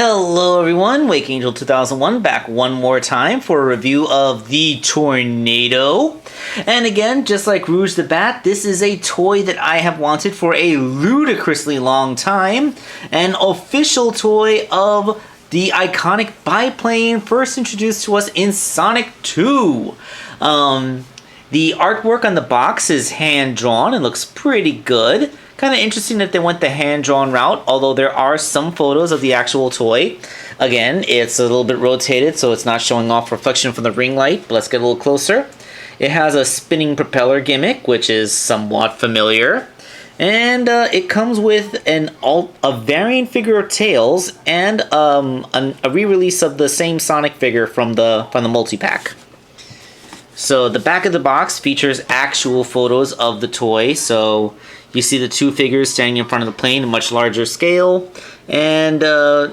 Hello everyone, Wakeangel2001 back one more time for a review of the Tornado. And again, just like Rouge the Bat, this is a toy that I have wanted for a ludicrously long time. An official toy of the iconic biplane first introduced to us in Sonic 2. The artwork on the box is hand-drawn and looks pretty good. Kind of interesting that they went the hand-drawn route, although there are some photos of the actual toy. Again, it's a little bit rotated, so it's not showing off reflection from the ring light, but let's get a little closer. It has a spinning propeller gimmick, which is somewhat familiar. And it comes with a variant figure of Tails and a re-release of the same Sonic figure from the multi-pack. So the back of the box features actual photos of the toy, so you see the two figures standing in front of the plane, a much larger scale, and a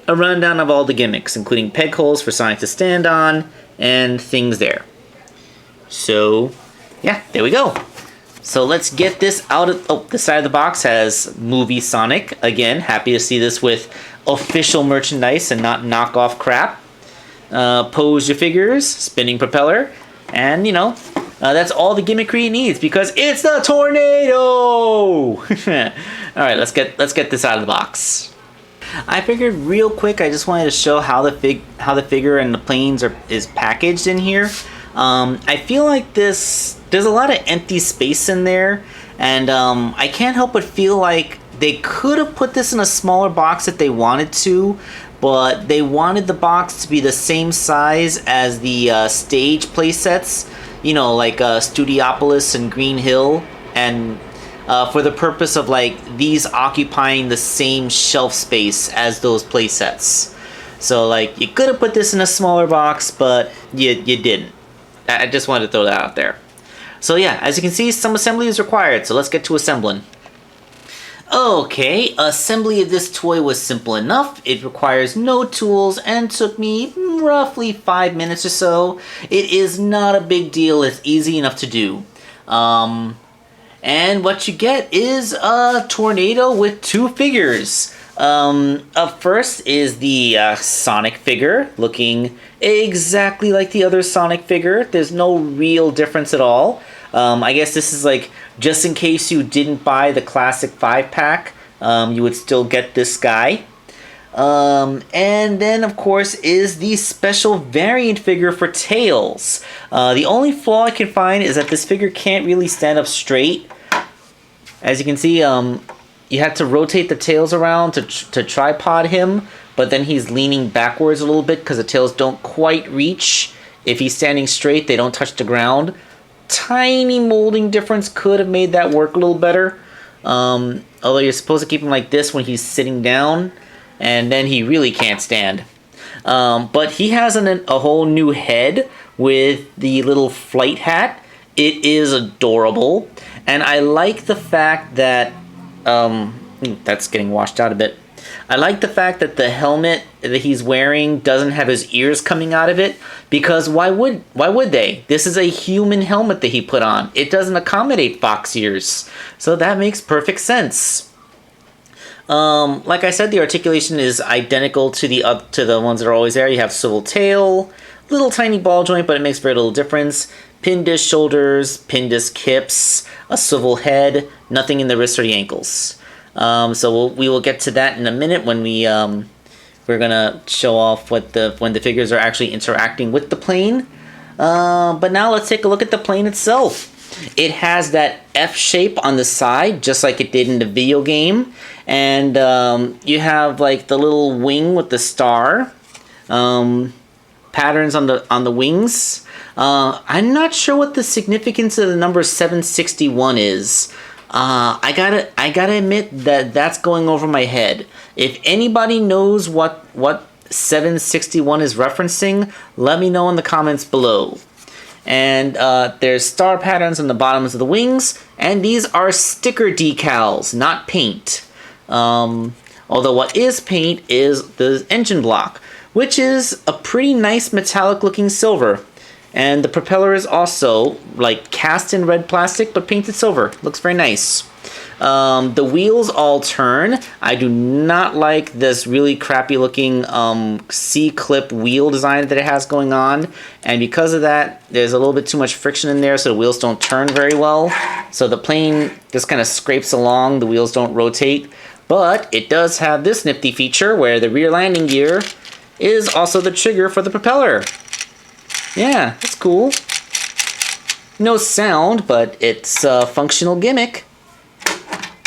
rundown of all the gimmicks, including peg holes for Sonic to stand on, and things there. So, yeah, there we go. So let's get this out of... Oh, the side of the box has Movie Sonic. Again, happy to see this with official merchandise and not knockoff crap. Pose your figures, spinning propeller, and, that's all the gimmickry it needs because it's the Tornado! Alright, let's get this out of the box. I figured real quick I just wanted to show how the figure and the planes is packaged in here. I feel like there's a lot of empty space in there, and I can't help but feel like they could have put this in a smaller box if they wanted to, but they wanted the box to be the same size as the stage playsets, like Studiopolis and Green Hill, and for the purpose of these occupying the same shelf space as those playsets. So you could have put this in a smaller box, but you didn't. I just wanted to throw that out there. So yeah, as you can see, some assembly is required, so let's get to assembling. Okay, assembly of this toy was simple enough. It requires no tools and took me roughly 5 minutes or so. It is not a big deal, it's easy enough to do. And what you get is a Tornado with two figures. Up first is the Sonic figure, looking exactly like the other Sonic figure. There's no real difference at all. I guess this is just in case you didn't buy the classic 5-pack, you would still get this guy. And then, of course, is the special variant figure for Tails. The only flaw I can find is that this figure can't really stand up straight. As you can see, you have to rotate the tails around to tripod him, but then he's leaning backwards a little bit because the tails don't quite reach. If he's standing straight, they don't touch the ground. Tiny molding difference could have made that work a little better. Although you're supposed to keep him like this when he's sitting down, and then he really can't stand. But he has a whole new head with the little flight hat. It is adorable, and I like the fact that that's getting washed out a bit. I like the fact that the helmet that he's wearing doesn't have his ears coming out of it, because why would they? This is a human helmet that he put on. It doesn't accommodate fox ears, so that makes perfect sense. Like I said, the articulation is identical to the ones that are always there. You have swivel tail, little tiny ball joint, but it makes very little difference. Pin disc shoulders, pin disc hips, a swivel head, nothing in the wrists or the ankles. So we will get to that in a minute when we're gonna show off when the figures are actually interacting with the plane. But now let's take a look at the plane itself. It has that F shape on the side, just like it did in the video game, and you have the little wing with the star patterns on the wings. I'm not sure what the significance of the number 761 is. I gotta admit that that's going over my head. If anybody knows what 761 is referencing, let me know in the comments below. And there's star patterns on the bottoms of the wings, and these are sticker decals, not paint. Although what is paint is the engine block, which is a pretty nice metallic looking silver. And the propeller is also cast in red plastic but painted silver. Looks very nice. The wheels all turn. I do not like this really crappy looking C-clip wheel design that it has going on. And because of that, there's a little bit too much friction in there, so the wheels don't turn very well. So the plane just kind of scrapes along, the wheels don't rotate. But it does have this nifty feature where the rear landing gear is also the trigger for the propeller. Yeah, that's cool. No sound, but it's a functional gimmick.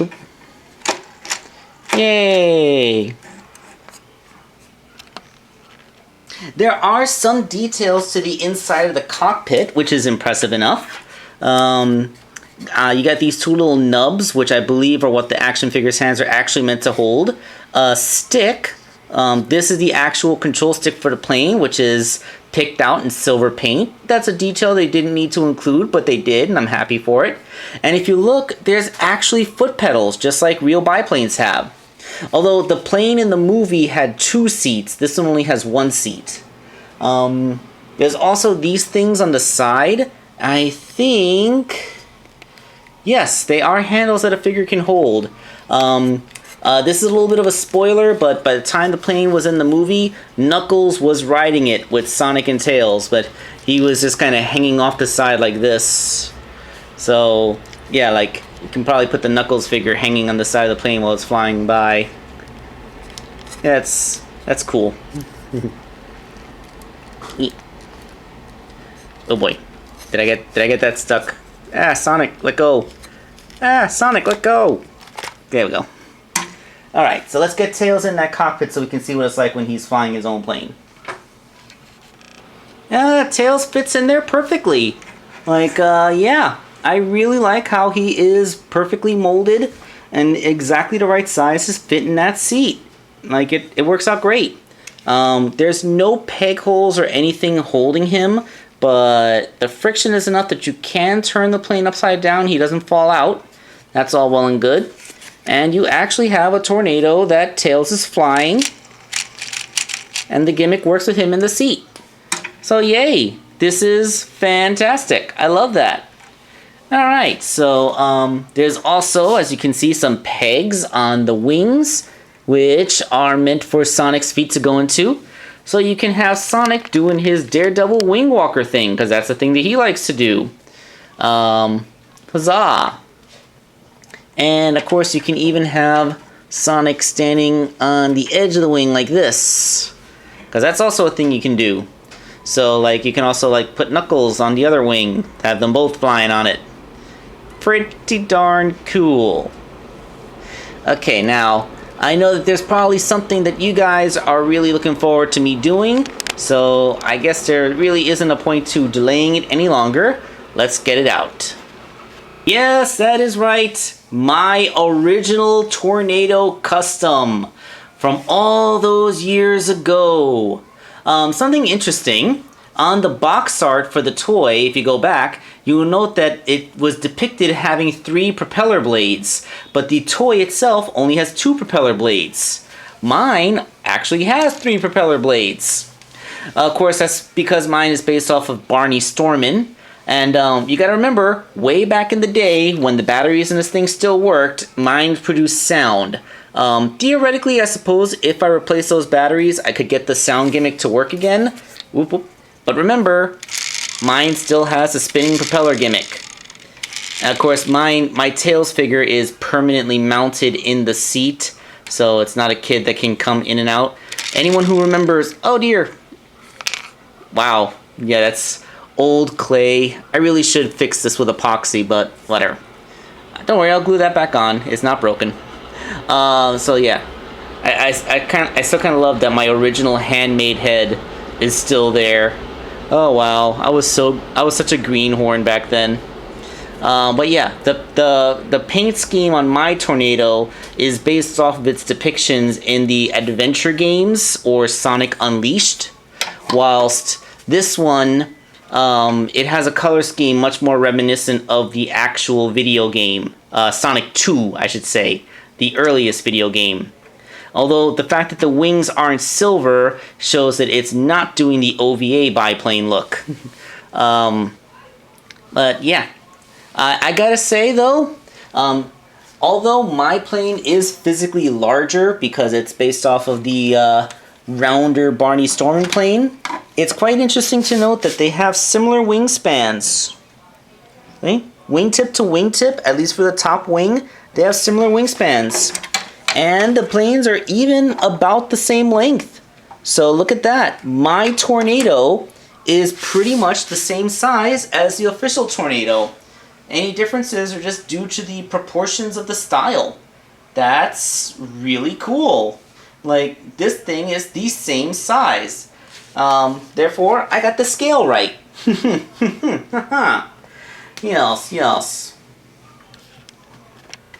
Oop. Yay! There are some details to the inside of the cockpit, which is impressive enough. You got these two little nubs, which I believe are what the action figure's hands are actually meant to hold. A stick. This is the actual control stick for the plane, which is picked out in silver paint. That's a detail they didn't need to include, but they did, and I'm happy for it. And if you look, there's actually foot pedals, just like real biplanes have. Although the plane in the movie had 2 seats, this one only has 1 seat. There's also these things on the side. I think... yes, they are handles that a figure can hold. This is a little bit of a spoiler, but by the time the plane was in the movie, Knuckles was riding it with Sonic and Tails, but he was just kind of hanging off the side like this. So, yeah, like, you can probably put the Knuckles figure hanging on the side of the plane while it's flying by. Yeah, that's cool. Oh boy. Did I get that stuck? Ah, Sonic, let go. Ah, Sonic, let go. There we go. Alright, so let's get Tails in that cockpit so we can see what it's like when he's flying his own plane. Tails fits in there perfectly. Like, yeah. I really like how he is perfectly molded and exactly the right size to fit in that seat. Like, it works out great. There's no peg holes or anything holding him, but the friction is enough that you can turn the plane upside down. He doesn't fall out. That's all well and good. And you actually have a tornado that Tails is flying. And the gimmick works with him in the seat. So yay! This is fantastic. I love that. Alright, so there's also, as you can see, some pegs on the wings, which are meant for Sonic's feet to go into. So you can have Sonic doing his Daredevil wing walker thing, because that's the thing that he likes to do. Huzzah! And of course you can even have Sonic standing on the edge of the wing like this, because that's also a thing you can do. So like you can also like put Knuckles on the other wing, have them both flying on it. Pretty darn cool. Okay, now I know that there's probably something that you guys are really looking forward to me doing, so I guess there really isn't a point to delaying it any longer. Let's get it out. Yes, that is right. My original Tornado Custom from all those years ago. Something interesting. On the box art for the toy, if you go back, you will note that it was depicted having 3 propeller blades, but the toy itself only has 2 propeller blades. Mine actually has 3 propeller blades. Of course, that's because mine is based off of Barney Stormin. And you gotta remember, way back in the day, when the batteries in this thing still worked, mine produced sound. Theoretically, I suppose, if I replace those batteries, I could get the sound gimmick to work again. Whoop, whoop. But remember, mine still has a spinning propeller gimmick. And of course, my Tails figure is permanently mounted in the seat, so it's not a kid that can come in and out. Anyone who remembers, oh dear. Wow, yeah, that's old clay. I really should fix this with epoxy, but whatever. Don't worry, I'll glue that back on. It's not broken. So yeah, I still kind of love that my original handmade head is still there. Oh wow, I was such a greenhorn back then. But yeah, the paint scheme on my Tornado is based off of its depictions in the adventure games or Sonic Unleashed, whilst this one, it has a color scheme much more reminiscent of the actual video game, Sonic 2, I should say, the earliest video game. Although the fact that the wings aren't silver shows that it's not doing the OVA biplane look. But yeah, I gotta say though, Although my plane is physically larger because it's based off of the rounder Barney Storming plane, it's quite interesting to note that they have similar wingspans. Okay? Wingtip to wingtip, at least for the top wing, they have similar wingspans. And the planes are even about the same length. So look at that. My Tornado is pretty much the same size as the official Tornado. Any differences are just due to the proportions of the style. That's really cool. Like, this thing is the same size. Therefore, I got the scale right. Yes, yes.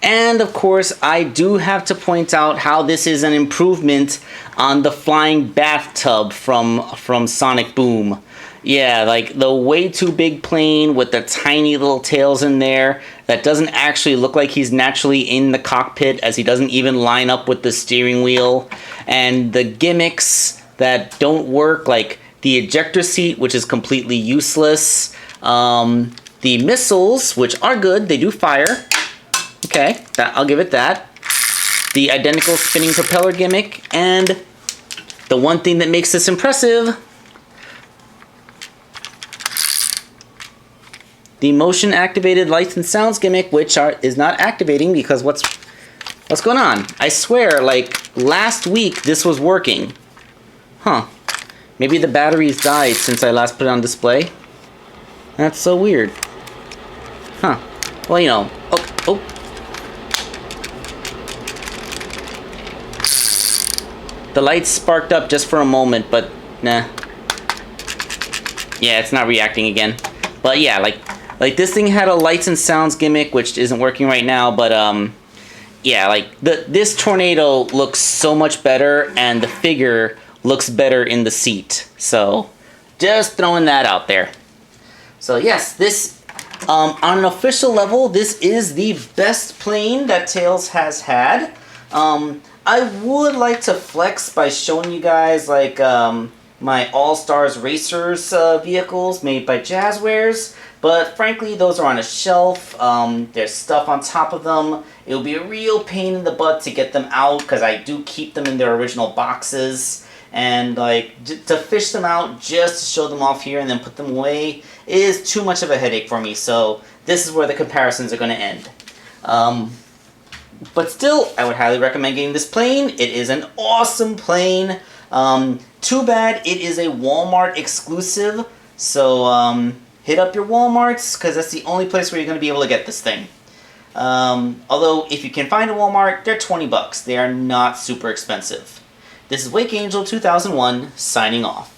And of course, I do have to point out how this is an improvement on the flying bathtub from Sonic Boom. Yeah, like the way too big plane with the tiny little tails in there that doesn't actually look like he's naturally in the cockpit, as he doesn't even line up with the steering wheel. And the gimmicks that don't work, like the ejector seat, which is completely useless. The missiles, which are good, they do fire. Okay, I'll give it that. The identical spinning propeller gimmick, and the one thing that makes this impressive, the motion activated lights and sounds gimmick, which is not activating because what's going on? I swear, like last week this was working. Huh. Maybe the batteries died since I last put it on display. That's so weird. Huh. Well, you know. Oh. The lights sparked up just for a moment, but nah. Yeah, it's not reacting again. But yeah, like this thing had a lights and sounds gimmick, which isn't working right now, but yeah, like this Tornado looks so much better, and the figure looks better in the seat. So just throwing that out there. So yes, this on an official level, this is the best plane that Tails has had. I would like to flex by showing you guys like my All-Stars Racers vehicles made by Jazzwares, but frankly those are on a shelf. There's stuff on top of them. It will be a real pain in the butt to get them out because I do keep them in their original boxes, and like to fish them out just to show them off here and then put them away is too much of a headache for me. So this is where the comparisons are going to end. But still, I would highly recommend getting this plane. It is an awesome plane. Too bad it is a Walmart exclusive. So hit up your Walmarts, because that's the only place where you're going to be able to get this thing. Although, if you can find a Walmart, they're 20 bucks. They are not super expensive. This is Wakeangel2001 signing off.